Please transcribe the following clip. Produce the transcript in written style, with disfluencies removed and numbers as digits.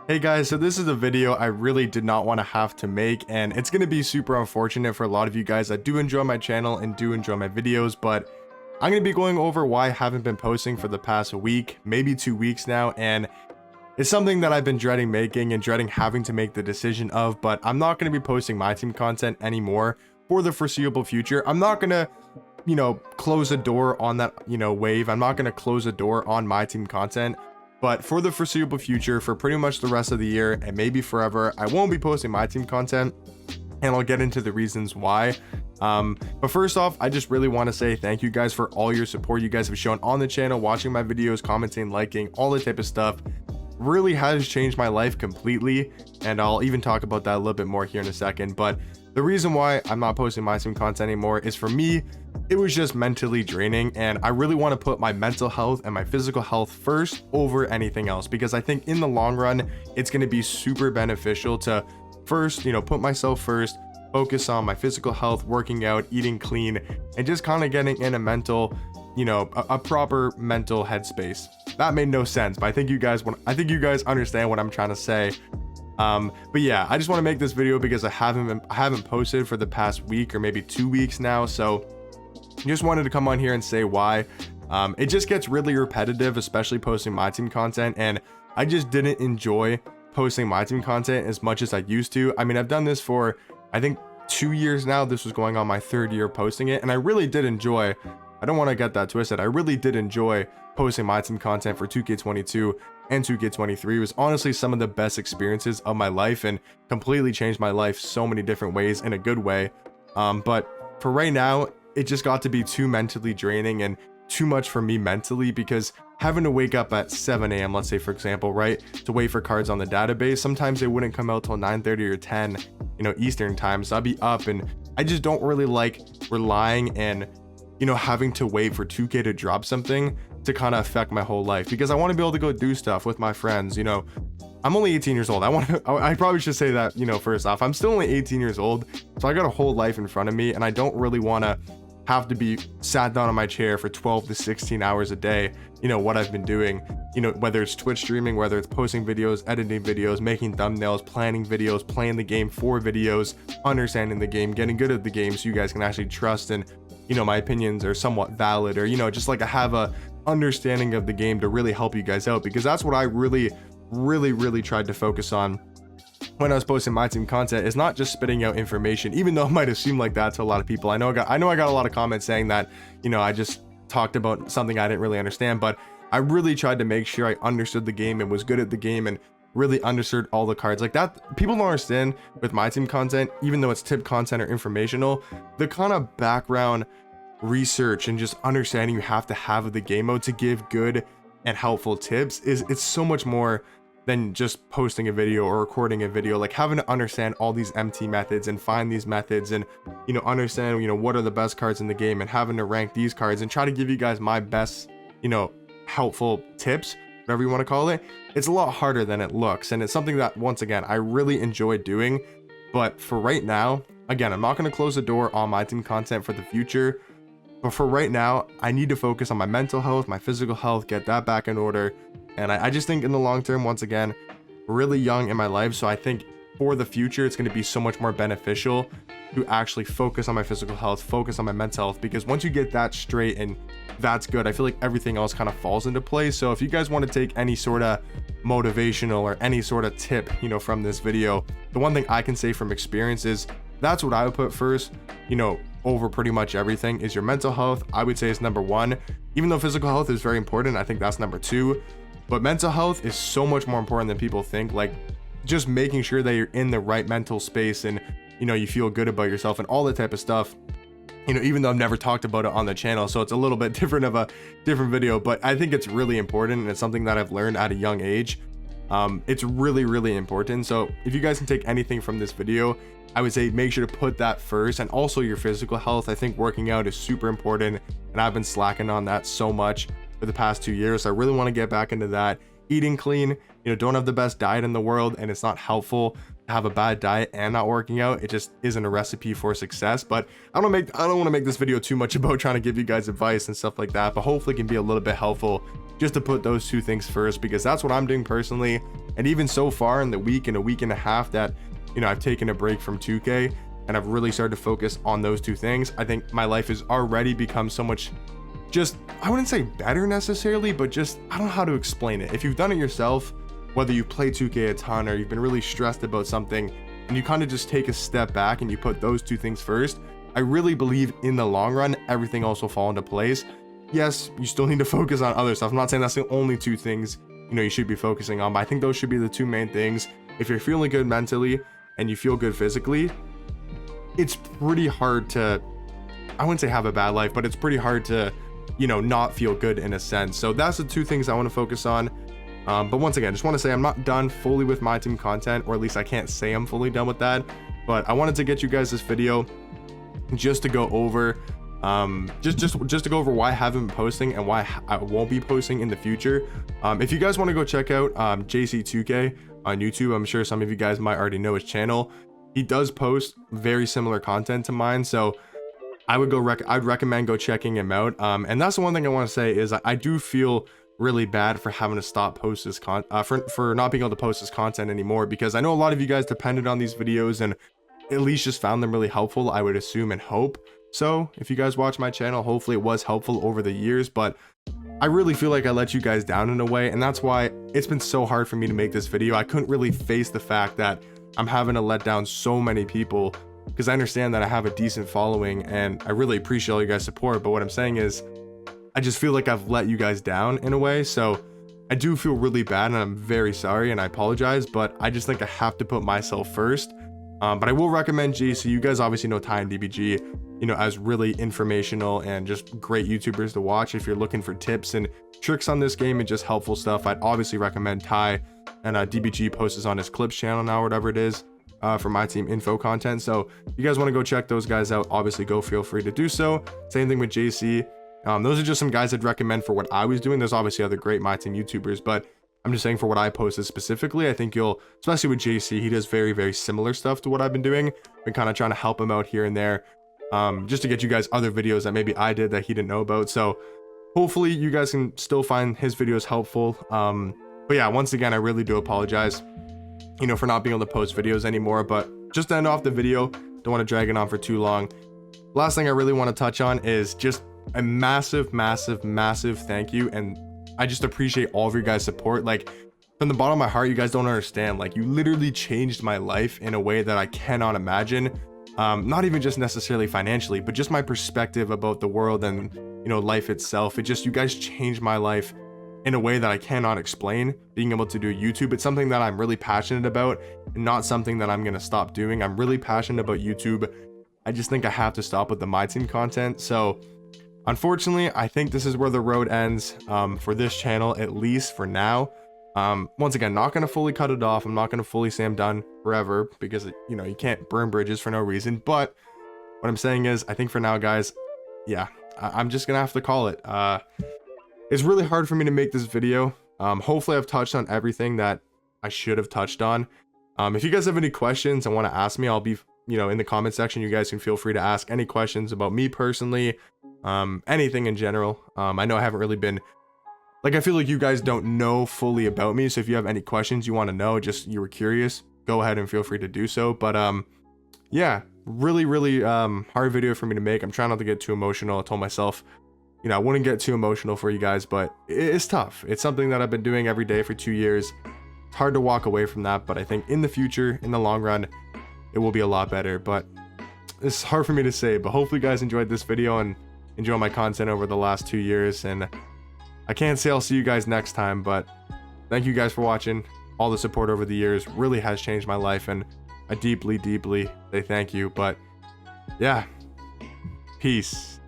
Hey guys, so this is a video I really did not want to have to make, and it's going to be super unfortunate for a lot of you guys that do enjoy my channel and do enjoy my videos, but I'm going to be going over why I haven't been posting for the past week, maybe 2 weeks now, and it's something that I've been dreading making and dreading having to make the decision of, but I'm not going to be posting my team content anymore for the foreseeable future. I'm not going to, close a door on that, wave. I'm not going to close a door on my team content. But for the foreseeable future, for pretty much the rest of the year and maybe forever, I won't be posting my team content, and I'll get into the reasons why. But first off, I just really want to say thank you guys for all your support you guys have shown on the channel, watching my videos, commenting, liking, all the type of stuff. Really has changed my life completely, and I'll even talk about that a little bit more here in a second. But the reason why I'm not posting my team content anymore is, for me, it was just mentally draining, and I really want to put my mental health and my physical health first over anything else, because I think in the long run it's going to be super beneficial to first, put myself first, focus on my physical health, working out, eating clean, and just kind of getting in a mental, a proper mental headspace. That made no sense, but I think you guys understand what I'm trying to say. But yeah, I just want to make this video because I haven't posted for the past week or maybe 2 weeks now, so just wanted to come on here and say why. It just gets really repetitive, especially posting my team content, and I just didn't enjoy posting my team content as much as I used to. I mean, I've done this for, I think, 2 years now. This was going on my 3rd year posting it, and I really did enjoy, I don't want to get that twisted, I really did enjoy posting my team content for 2K22 and 2K23. It was honestly some of the best experiences of my life and completely changed my life so many different ways in a good way. But for right now, it just got to be too mentally draining and too much for me mentally, because having to wake up at 7 a.m, let's say for example, right, to wait for cards on the database, sometimes they wouldn't come out till 9:30 or 10, Eastern time. So I'd be up, and I just don't really like relying and, having to wait for 2K to drop something to kind of affect my whole life, because I want to be able to go do stuff with my friends. I'm only 18 years old. I probably should say that, first off, I'm still only 18 years old, so I got a whole life in front of me, and I don't really want to have to be sat down on my chair for 12 to 16 hours a day, what I've been doing, whether it's Twitch streaming, whether it's posting videos, editing videos, making thumbnails, planning videos, playing the game for videos, understanding the game, getting good at the game so you guys can actually trust and, my opinions are somewhat valid, or, just like I have a understanding of the game to really help you guys out, because that's what I really tried to focus on when I was posting my team content, is not just spitting out information, even though it might have seemed like that to a lot of people. I know I got a lot of comments saying that, I just talked about something I didn't really understand, but I really tried to make sure I understood the game and was good at the game and really understood all the cards. Like that, people don't understand with my team content, even though it's tip content or informational, the kind of background research and just understanding you have to have of the game mode to give good and helpful tips it's so much more than just posting a video or recording a video. Like having to understand all these MT methods and find these methods and, understand, what are the best cards in the game, and having to rank these cards and try to give you guys my best, helpful tips, whatever you want to call it. It's a lot harder than it looks. And it's something that, once again, I really enjoy doing. But for right now, again, I'm not going to close the door on my team content for the future. But for right now, I need to focus on my mental health, my physical health, get that back in order. And I just think in the long term, once again, really young in my life, so I think for the future, it's going to be so much more beneficial to actually focus on my physical health, focus on my mental health, because once you get that straight and that's good, I feel like everything else kind of falls into place. So if you guys want to take any sort of motivational or any sort of tip, from this video, the one thing I can say from experience is that's what I would put first, over pretty much everything, is your mental health. I would say is number 1, even though physical health is very important. I think that's number 2. But mental health is so much more important than people think. Like just making sure that you're in the right mental space and, you feel good about yourself and all that type of stuff. Even though I've never talked about it on the channel, so it's a little bit different of a different video, but I think it's really important, and it's something that I've learned at a young age. It's really important. So if you guys can take anything from this video, I would say make sure to put that first, and also your physical health. I think working out is super important, and I've been slacking on that so much for the past 2 years. I really want to get back into that. Eating clean, don't have the best diet in the world, and it's not helpful to have a bad diet and not working out. It just isn't a recipe for success. But I don't want to make this video too much about trying to give you guys advice and stuff like that, but hopefully it can be a little bit helpful just to put those two things first, because that's what I'm doing personally, And even so far in the week and a week and a half that, you know, I've taken a break from 2K and I've really started to focus on those two things, I think my life has already become so much, just, I wouldn't say better necessarily, but just, I don't know how to explain it. If you've done it yourself, whether you play 2K a ton or you've been really stressed about something and you kind of just take a step back and you put those two things first, I really believe in the long run, everything else will fall into place. Yes, you still need to focus on other stuff. I'm not saying that's the only two things, you know, you should be focusing on, but I think those should be the two main things. If you're feeling good mentally and you feel good physically, it's pretty hard to, I wouldn't say have a bad life, but it's pretty hard to, you know, not feel good in a sense. So that's the two things I want to focus on. But once again, just want to say I'm not done fully with MyTeam content, or at least I can't say I'm fully done with that. But I wanted to get you guys this video just to go over, just to go over why I haven't been posting and why I won't be posting in the future. If you guys want to go check out JC2K on YouTube, I'm sure some of you guys might already know his channel. He does post very similar content to mine, so I'd recommend go checking him out. And that's the one thing I want to say is I do feel really bad for having to stop post this for not being able to post this content anymore, because I know a lot of you guys depended on these videos and at least just found them really helpful, I would assume and hope. So if you guys watch my channel, hopefully it was helpful over the years, but I really feel like I let you guys down in a way, and that's why it's been so hard for me to make this video. I couldn't really face the fact that I'm having to let down so many people, because I understand that I have a decent following and I really appreciate all you guys' support, but what I'm saying is I just feel like I've let you guys down in a way. So I do feel really bad and I'm very sorry and I apologize, but I just think I have to put myself first. But I will recommend JC. You guys obviously know Ty and DBG, you know, as really informational and just great YouTubers to watch. If you're looking for tips and tricks on this game and just helpful stuff, I'd obviously recommend Ty, and DBG posts on his clips channel now, whatever it is, for MyTeam info content. So if you guys want to go check those guys out, obviously go feel free to do so. Same thing with JC. Those are just some guys I'd recommend for what I was doing. There's obviously other great MyTeam YouTubers, but I'm just saying for what I posted specifically, I think you'll, especially with JC, he does very, very similar stuff to what I've been doing. Been kind of trying to help him out here and there, just to get you guys other videos that maybe I did that he didn't know about. So hopefully you guys can still find his videos helpful. But yeah, once again, I really do apologize, you know, for not being able to post videos anymore. But just to end off the video, don't want to drag it on for too long. Last thing I really want to touch on is just a massive thank you, and I just appreciate all of your guys' support. Like, from the bottom of my heart, you guys don't understand. Like, you literally changed my life in a way that I cannot imagine. Not even just necessarily financially, but just my perspective about the world and, you know, life itself. It just, you guys changed my life in a way that I cannot explain. Being able to do YouTube, it's something that I'm really passionate about and not something that I'm gonna stop doing. I'm really passionate about YouTube. I just think I have to stop with the MyTeam content. So unfortunately, I think this is where the road ends, for this channel, at least for now. Once again, not going to fully cut it off. I'm not going to fully say I'm done forever, because, you know, you can't burn bridges for no reason. But what I'm saying is, I think for now, guys, yeah, I'm just going to have to call it. It's really hard for me to make this video. Hopefully I've touched on everything that I should have touched on. If you guys have any questions and want to ask me, I'll be, you know, in the comment section. You guys can feel free to ask any questions about me personally, anything in general. I know I haven't really been, like, I feel like you guys don't know fully about me, so if you have any questions you want to know, just you were curious, go ahead and feel free to do so. But yeah, really hard video for me to make. I'm trying not to get too emotional. I told myself, you know, I wouldn't get too emotional for you guys, but it's tough. It's something that I've been doing every day for 2 years. It's hard to walk away from that, but I think in the future, in the long run, it will be a lot better. But it's hard for me to say, but hopefully you guys enjoyed this video and enjoy my content over the last 2 years. And I can't say I'll see you guys next time, but thank you guys for watching. All the support over the years really has changed my life, and I deeply say thank you. But yeah, peace.